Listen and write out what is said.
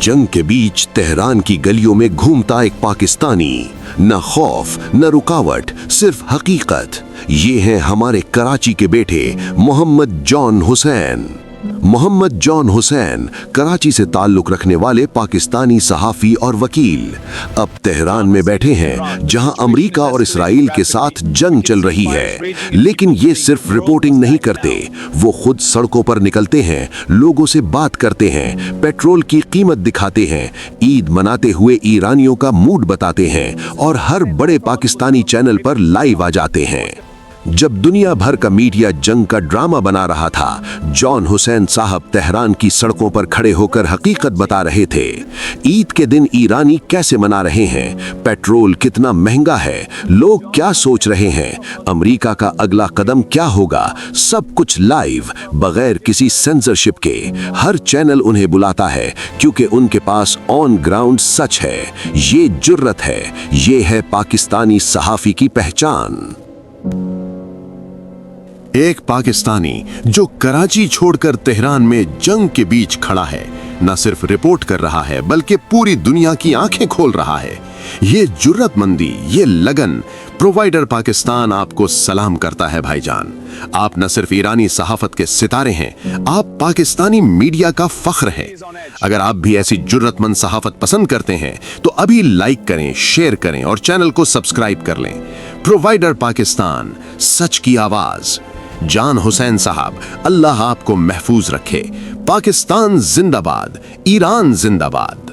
जंग के बीच तेहरान की गलियों में घूमता एक पाकिस्तानी, न खौफ न रुकावट, सिर्फ हकीकत। ये हैं हमारे कराची के बेटे मोहम्मद जॉन हुसैन। मोहम्मद जॉन हुसैन कराची से ताल्लुक रखने वाले पाकिस्तानी सहाफ़ी और वकील अब तेहरान में बैठे हैं, जहां अमेरिका और इसराइल के साथ जंग चल रही है। लेकिन ये सिर्फ रिपोर्टिंग नहीं करते, वो खुद सड़कों पर निकलते हैं, लोगों से बात करते हैं, पेट्रोल की कीमत दिखाते हैं, ईद मनाते हुए ईरानियों का मूड बताते हैं और हर बड़े पाकिस्तानी चैनल पर लाइव आ जाते हैं। जब दुनिया भर का मीडिया जंग का ड्रामा बना रहा था, जॉन हुसैन साहब तेहरान की सड़कों पर खड़े होकर हकीकत बता रहे थे। ईद के दिन ईरानी कैसे मना रहे हैं, पेट्रोल कितना महंगा है, लोग क्या सोच रहे हैं, अमेरिका का अगला कदम क्या होगा, सब कुछ लाइव, बगैर किसी सेंसरशिप के। हर चैनल उन्हें बुलाता है क्योंकि उनके पास ऑन ग्राउंड सच है। ये जुर्रत है, ये है पाकिस्तानी सहाफ़ी की पहचान। एक पाकिस्तानी जो कराची छोड़कर तेहरान में जंग के बीच खड़ा है, न सिर्फ रिपोर्ट कर रहा है बल्कि पूरी दुनिया की आंखें खोल रहा है। ये जुर्रतमंदी, ये लगन, प्रोवाइडर पाकिस्तान आपको सलाम करता है भाईजान। आप न सिर्फ ईरानी सहाफत के सितारे हैं, आप पाकिस्तानी मीडिया का फख्र हैं। अगर आप भी ऐसी जुर्रतमंद सहाफत पसंद करते हैं तो अभी लाइक करें, शेयर करें और चैनल को सब्सक्राइब कर लें। प्रोवाइडर पाकिस्तान, सच की आवाज। जॉन हुसैन साहब, अल्लाह आपको महफूज रखे। पाकिस्तान जिंदाबाद, ईरान जिंदाबाद।